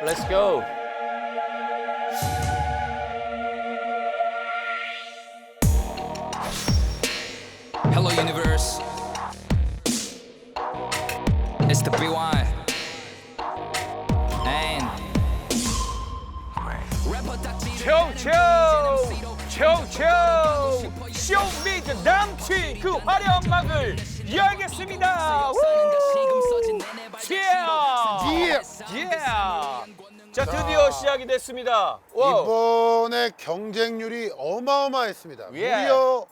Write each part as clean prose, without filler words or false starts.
Let's go. Hello universe. It's the BY. And 초초 쇼미드 남친 그 화려한 막을 열겠습니다. 자 드디어 시작이 됐습니다. 이번에 경쟁률이 어마어마했습니다. 예. 무려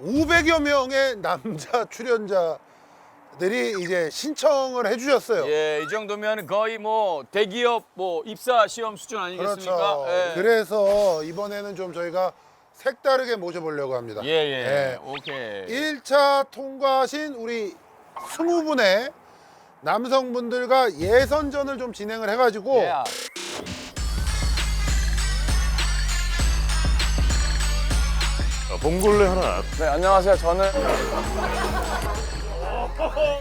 500여 명의 남자 출연자들이 이제 신청을 해주셨어요. 예, 이 정도면 거의 뭐 대기업 뭐 입사 시험 수준 아니겠습니까? 그렇죠. 예. 그래서 이번에는 좀 저희가 색다르게 모셔보려고 합니다. 예. 오케이. 1차 통과하신 우리 20분의 남성분들과 예선전을 좀 진행을 해가지고 예. 봉골레 하나. 네, 안녕하세요. 저는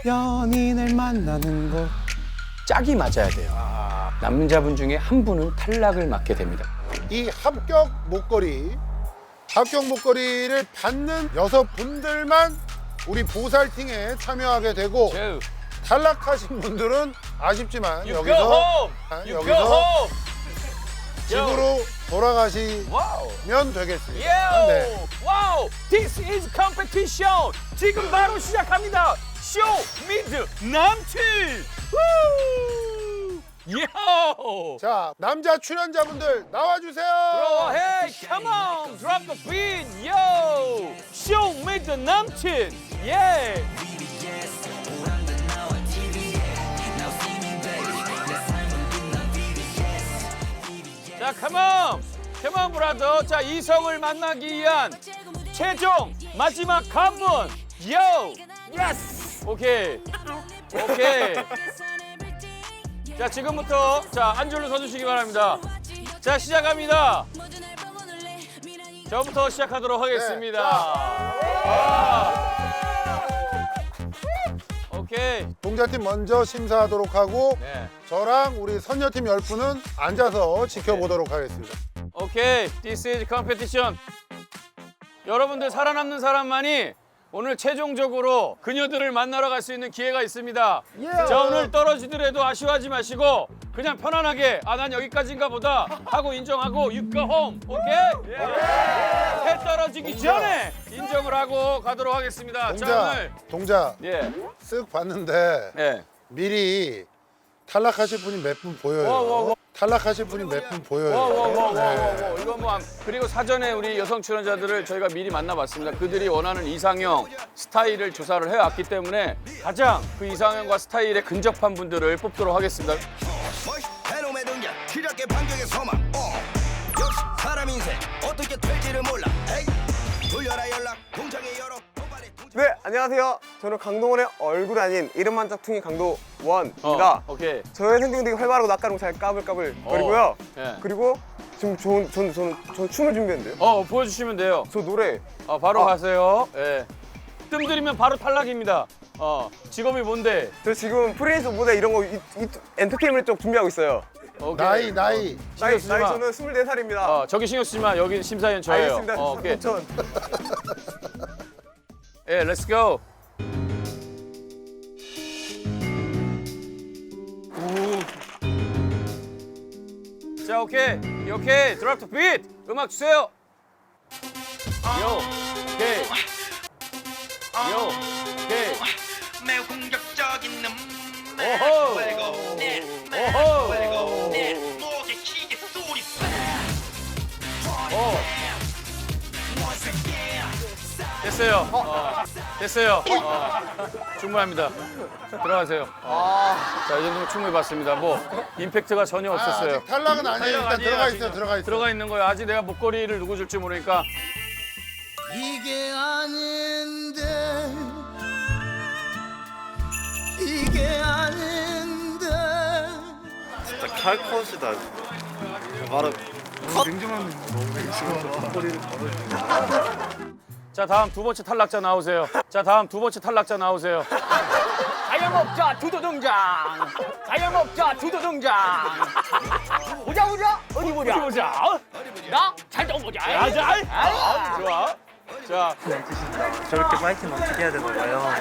연인을 만나는 것 짝이 맞아야 돼요. 남자분 중에 한 분은 탈락을 맞게 됩니다. 이 합격 목걸이를 받는 6분들만 우리 보살팅에 참여하게 되고 저, 탈락하신 분들은 아쉽지만 you go 여기서 home. You go 여기서 home. 집으로 돌아가시면 와우. 되겠습니다. 예. 네. 와우. This is competition. 지금 바로 시작합니다. 쇼 미드 남친. 우! 요. 자, 남자 출연자분들 나와주세요. 들어와. Hey, come on. Drop the beat. Yo. 쇼 미드 남친. 예. 자, come on, 브라더. 자, 이성을 만나기 위한 최종 마지막 관문. 요, 예스. 오케이. 자, 지금부터 자 한 줄로 서주시기 바랍니다. 자, 시작합니다. 저부터 시작하도록 하겠습니다. 오케이. 동자팀 먼저 심사하도록 하고 네. 저랑 우리 선녀팀 10분은 앉아서 지켜보도록 하겠습니다. 오케이, this is competition. 여러분들 살아남는 사람만이 오늘 최종적으로 그녀들을 만나러 갈 수 있는 기회가 있습니다. 자, 오늘 떨어지더라도 아쉬워하지 마시고 그냥 편안하게 난 여기까지인가 보다 하고 인정하고 you go home. 오케이? 해 떨어지기 전에 인정을 하고 가도록 하겠습니다. 자, 동자 예. 쓱 봤는데 예. 미리 탈락하실 분이 몇 분 보여요. 탈락하실 분이 몇 분 보여요. 네. 이거 뭐 그리고 사전에 우리 여성 출연자들을 저희가 미리 만나봤습니다. 그들이 원하는 이상형 스타일을 조사를 해왔기 때문에 가장 그 이상형과 스타일에 근접한 분들을 뽑도록 하겠습니다. 해놈의 등장 시작의 반격의 소망 역시 사람 인생 어떻게 될지를 몰라 에이 돌려라 연락 공장의 여러 도발의 공장 네, 안녕하세요. 저는 강동원의 얼굴 아닌 이름만 짝퉁이 강도원입니다. 오케이. 저의 생긴 되게 활발하고 낯가리고 잘 까불까불 거리고요. 예. 그리고 지금 저는 춤을 준비했는데요. 보여주시면 돼요. 저 노래 바로 가세요. 예. 뜸들이면 바로 탈락입니다. 직업이 뭔데? 저 지금 프리랜서 무대 이런 거 엔터테인먼트 쪽 준비하고 있어요. 나이 오케이. 나이 쓰지 마. 저는 24살입니다. 저기 신경 쓰지 마. 여기 심사위원 저예요. 알겠습니다. 오케이. 전 예, 렛츠 고. 자, 오케이. 드롭 더 비트. 음악 주세요. 요. 오케이. 매우 공격적인 오호. 오호. 목에 시계 소리 됐어요. 됐어요. 충분합니다. 들어가세요. 자, 이 정도면 충분히 봤습니다. 뭐 임팩트가 전혀 없었어요. 아직 탈락은 아니에요. 일단 아니에요, 들어가 아직. 있어요. 들어가 있어요. 들어가 있는 거예요. 아직 내가 목걸이를 누구 줄지 모르니까. 이게 아닌데 이게 아닌데 진짜 칼컷이다. 바로 자, 다음 두 번째 탈락자 나오세요. 자, 다음 두 번째 탈락자 나오세요. 자영업자 주도 등장. 자영업자 주도 등장. 보자 보자 어디 보자. 어디 보자. 나 잘좀 보자. 자, 좋아. 자, 저렇게 파이팅 넘치게 해야 되나 봐요.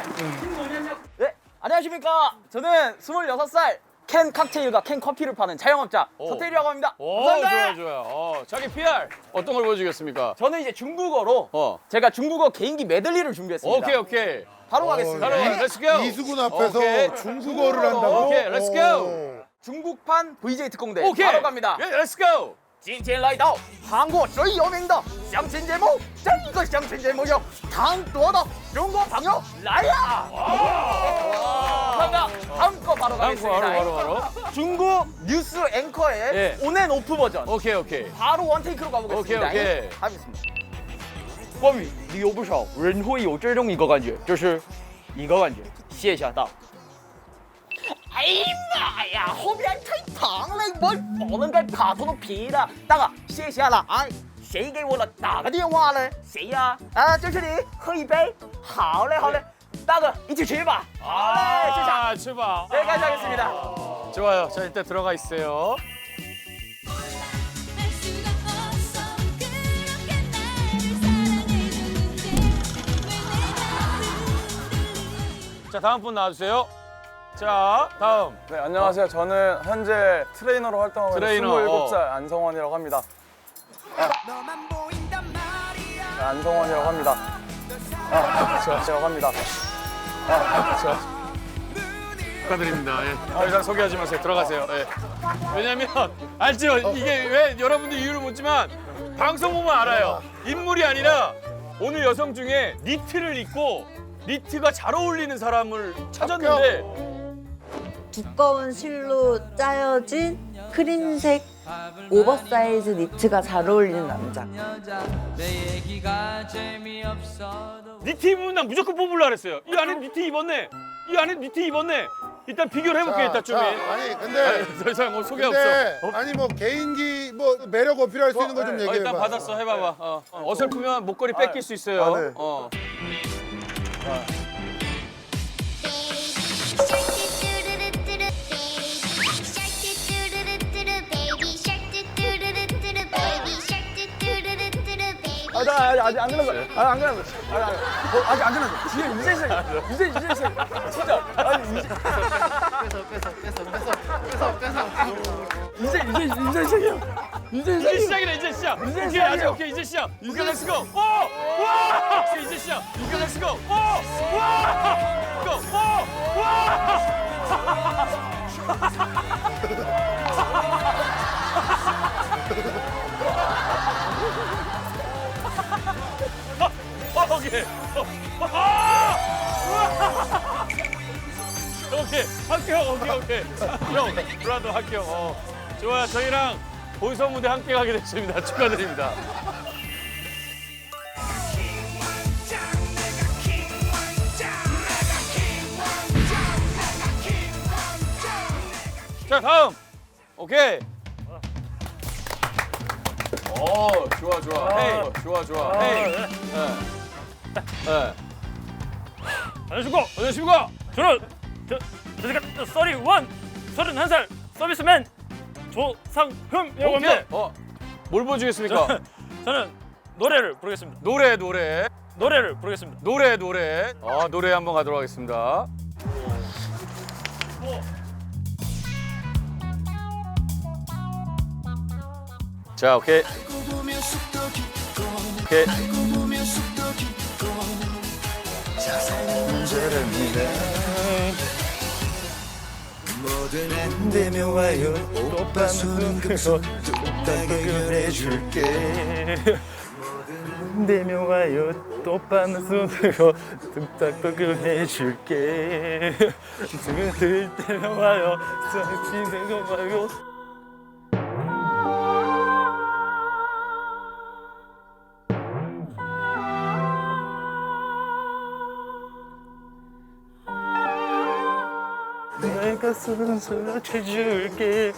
네, 안녕하십니까. 저는 26살 캔 칵테일과 캔 커피를 파는 자영업자 서태일이라고 합니다. 오, 감사합니다. 좋아요. 자기 PR 어떤 걸 보여주겠습니까? 저는 이제 중국어로 제가 중국어 개인기 메들리를 준비했습니다. 오케이. 바로 가겠습니다. 바로 네. 렛츠 고. 이수근 앞에서 오케이. 중국어를 한다고? 오케이, 렛츠 고. 중국판 VJ 특공대 오케이. 바로 갑니다. 예, 렛츠 고. 今天来到韩国最有名的相亲节目，这个相亲节目有唐多的中国朋友来呀！ 감사합니다. 다음 거 바로 가겠습니다. 바로. 중국 뉴스 앵커의 예. 온앤 오프 버전. 오케이. 바로 원테이크로 가보겠습니다. 오케이. 하겠습니다. 关于你有不少人会有这种一个感觉，就是一个感觉，卸下大。哎呀妈呀，后边太长了，我不能再卡住皮了。大哥，卸下了啊！谁给我打个电话呢？谁呀？啊，就是你，喝一杯。好嘞，好嘞，大哥一起去吧。好嘞，谢谢。 아, 출발. 여기까지 하겠습니다. 좋아요. 자, 일단 들어가 있어요. 알 수가 없어 그렇게 나를 사랑해줬는데 왜 내가 자, 다음 분 나와주세요. 자, 다음. 네, 안녕하세요. 저는 현재 트레이너로 활동하고 트레이너, 있는 27살 안성원이라고 합니다. 네, 안성원이라고 합니다. 제가 합니다. 축하드립니다. 예. 일단 소개하지 마세요. 들어가세요. 예. 왜냐면 알죠? 이게 왜 여러분들 이유를 묻지만 방송 보면 알아요. 인물이 아니라 오늘 여성 중에 니트를 입고 니트가 잘 어울리는 사람을 찾았는데 두꺼운 실로 짜여진 크림색 오버사이즈 니트가 잘 어울리는 남자. 니트 입으면 난 무조건 뽑으려고 그랬어요. 이 안에 니트 입었네. 이 안에 니트 입었네. 일단 비교를 해볼게요. 일단 좀. 아니 근데 더 이상 뭐 소개 근데 없어. 아니 뭐 개인기 뭐 매력 어필할 수 있는 거 좀 얘기해 봐. 일단 받았어. 해봐봐. 어설프면 목걸이 뺏길 수 있어요. 네. 아직 안 끝났어. 안 끝났어. 아직 안 끝났어. 지금 이제 시작. 이제 시작. 진짜. 아니 이제. 이제 시작이야. 이제 시작이네. 이제 시작. 오케이, 아직 오케이. 이제 시작. 이제 렛츠고. 오! 와! 오케이, 이제 시작. 이제 렛츠고. 오! 와! 고! 오! 와! 오케이. 오케이. 합격. 오케이. 형, 브라더 합격. 좋아요. 저희랑 본선 무대 함께 가게 됐습니다. 축하드립니다. 자, 다음. 오케이. 좋아. 헤이. 좋아. 헤이. 안녕하십니까. 저는 제가 31살 서비스맨 조상흠이라고 합니다. 오케이. 뭘 보여주겠습니까? 저는 노래를 부르겠습니다. 노래. 노래를 부르겠습니다. 노래. 노래 한번 가도록 하겠습니다. 자, 오케이. 뭐든 안 되면 와요 오빠 손은 금손 뚝딱 해결해줄게 되면 와요 오빠는 손으로 뚝딱뚝 해줄게 지금 들 때면 와요 지금 와요 내가 손으로 쳐줄게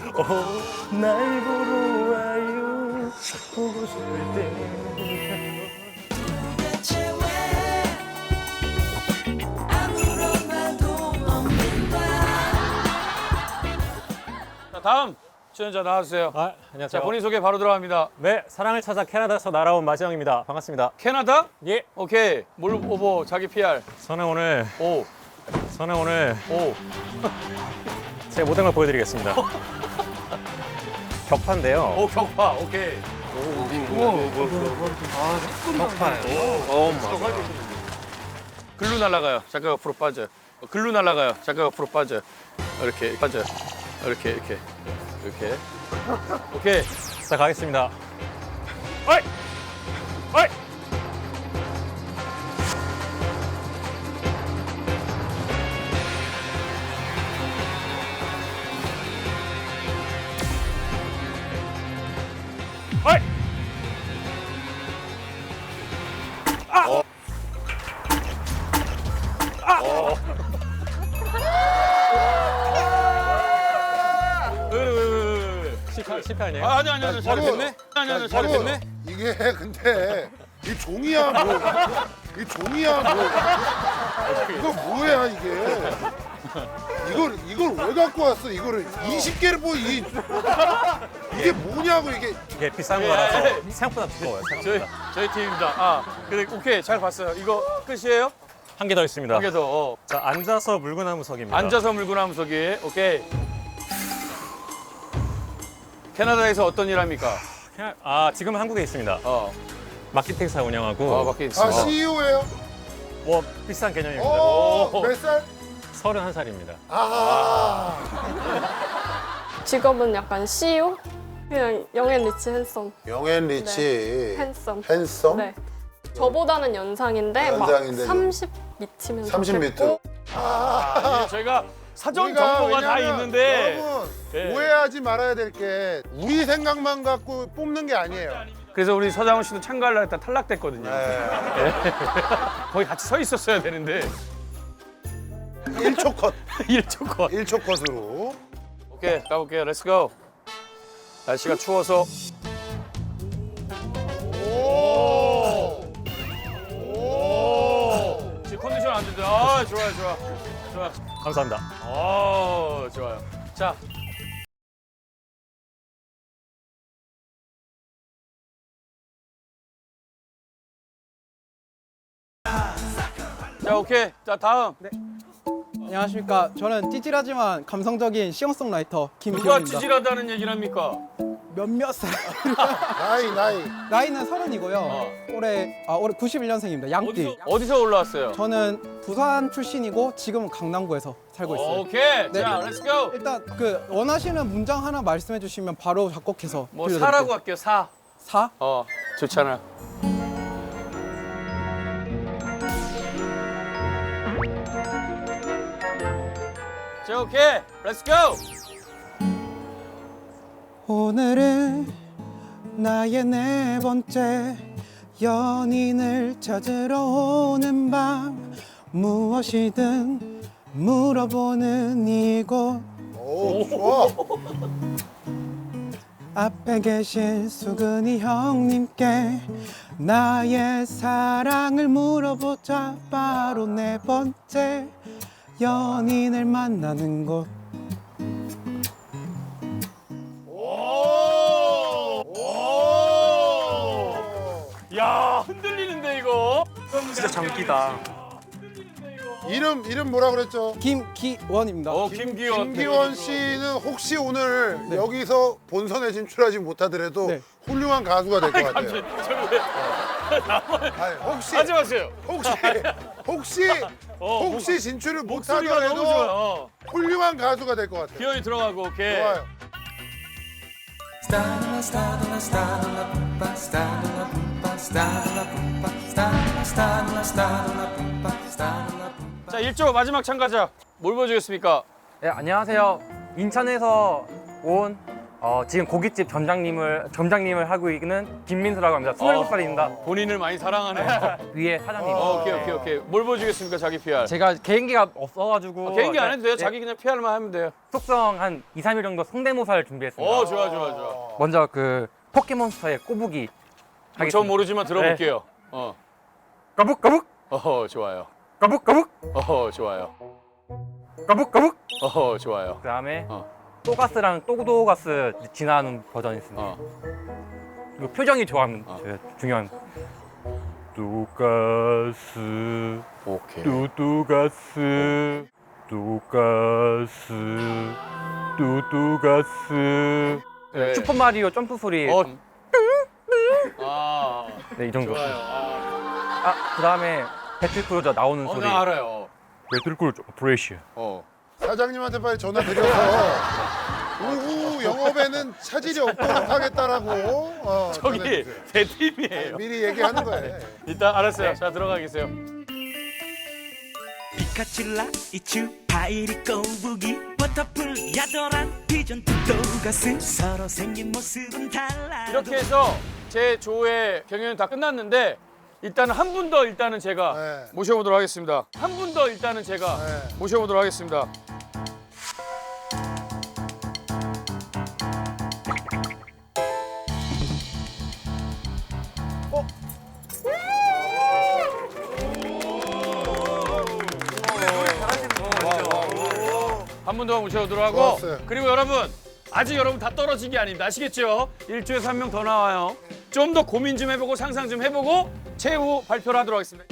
날 보러 와요 보고 싶을 때 대체 왜 자, 다음 출연자 나와주세요. 아, 자, 안녕하세요. 본인 소개 바로 들어갑니다. 네, 사랑을 찾아 캐나다에서 날아온 마지영입니다. 반갑습니다. 캐나다? 예. 오케이. 뭘 오버 자기 PR. 저는 오늘 오. 오. 제 모든 걸 보여드리겠습니다. 격파인데요. 오, 격파. 오케이. 글로 날아가요. 잠깐 옆으로 빠져. 글로 날아가요. 잠깐 옆으로 빠져. 이렇게 빠져. 이렇게. 오케이. 자, 가겠습니다. 어이! 어이! 어이! 실패 아니에요? 아니 잘했네. 아니 잘했네. 이게 근데 이 종이야 뭐. 이 종이야 뭐. 이거 뭐야 이게. 이걸 왜 갖고 왔어? 이거를 20개를 뭐 이게 뭐냐고 이게. 이게 비싼 거라서 생각보다 두꺼워요. 저희 팀입니다. 아, 그래 오케이 잘 봤어요. 이거 끝이에요? 한 개 더 있습니다. 한 개 더. 자, 앉아서 물구나무석입니다. 앉아서 물구나무 서기. 오케이. 캐나다에서 어떤 일 합니까? 지금은 한국에 있습니다. 마켓텍사 운영하고 밖에 아 있어. CEO예요? 뭐 비싼 개념입니다. 몇 살? 31살입니다. 아. 직업은 약간 CEO? 그냥 영앤 리치 핸섬. 영앤 리치. 핸섬. 핸섬? 네. 저보다는 연상인데 연상인데 막 30 미치면 30m. 저희가 사전 우리가 정보가 다 왜냐면 있는데 여러분 네. 오해하지 말아야 될 게 우리 생각만 갖고 뽑는 게 아니에요. 그래서 우리 서장훈 씨도 참가하려고 했다 탈락됐거든요. 네. 거기 같이 서 있었어야 되는데 1초 컷. 1초 컷. 1초 컷으로. 오케이 가볼게요. 렛츠 고. 날씨가 추워서 지금 컨디션 안 좋은데. 아 좋아. 감사합니다. 좋아요. 자. 자, 오케이. 자, 다음. 안녕하십니까. 저는 찌질하지만 감성적인 싱어송라이터 누가 김기현입니다. 찌질하다는 얘기를 합니까? 몇몇 살. 나이. 나이는 30이고요. 올해 91년생입니다. 양띠. 어디서 올라왔어요? 저는 부산 출신이고 지금은 강남구에서 살고 있어요. 오케이. 네. 자, 렛츠 고. 일단 원하시는 문장 하나 말씀해 주시면 바로 작곡해서 뭐 들려드릴게요. 사라고 할게요. 사. 사? 좋잖아. 자, 오케이. 렛츠 고. 오늘은 나의 네 번째 연인을 찾으러 오는 밤 무엇이든 물어보는 이곳 오, 좋아. 앞에 계신 수근이 형님께 나의 사랑을 물어보자. 바로 네 번째 연인을 만나는 곳. 야, 흔들리는데 이거. 진짜 장기다. 이름 뭐라 그랬죠? 김기원입니다. 김기원. 김기원 씨는 혹시 오늘 여기서 본선에 진출하지 못하더라도 네. 훌륭한 가수가 될 것 같아요. 아니, 혹시 하지 마세요. 혹시 진출을 목소리가 너무 못하더라도 좋아요. 훌륭한 가수가 될 것 같아요. 기현이 들어가고 오케이. 좋아요. 자, 1조 마지막 참가자. 뭘 보여주겠습니까? 네, 안녕하세요. 인천에서 온 지금 고깃집 점장님을 하고 있는 김민수라고 합니다. 27살입니다. 본인을 많이 사랑하네. 위에 사장님. 오케이. 뭘 보여주겠습니까, 자기 PR? 제가 개인기가 없어가지고 개인기 안 해도 돼요. 네, 자기 그냥 PR만 하면 돼요. 속성 한 2, 3일 정도 성대모사를 준비했습니다. 좋아. 먼저 포켓몬스터의 꼬부기 전 하겠습니다. 모르지만 들어볼게요. 까북까북 좋아요. 까북까북 좋아요. 까북까북 좋아요. 그 다음에 또가스랑 또도가스 진화하는 버전이 있습니다. 그리고 표정이 좋아하면 제가 중요한 또가스 오케이. 또가스 또가스 또가스 네. 슈퍼 마리오 점프 소리 아, 네, 이 정도. 좋아요. 그다음에 배틀크루저 나오는 소리. 나 알아요. 배틀크루저 브레이시. 사장님한테 빨리 전화 드려서 오후 영업에는 차질이 없도록 하겠다라고 저기 전해주세요. 제 팀이에요. 미리 얘기하는 거예요. 일단 알았어요. 자 들어가 계세요. 피카츄라 이츄 파이리 꼬부기 워터풀 야도란 피전 또가스 서로 생긴 모습은 달라. 이렇게 해서 제 조의 경연은 다 끝났는데 일단 한 분 더 일단은 제가 모셔보도록 하겠습니다. 한 분 더 일단은 제가 모셔보도록 하겠습니다. 한 분 더 모셔보도록 하고 좋았어요. 그리고 여러분 아직 여러분 다 떨어진 게 아닙니다. 아시겠죠? 1조에서 한 명 더 나와요. 좀 더 고민 좀 해보고 상상 좀 해보고 최후 발표를 하도록 하겠습니다.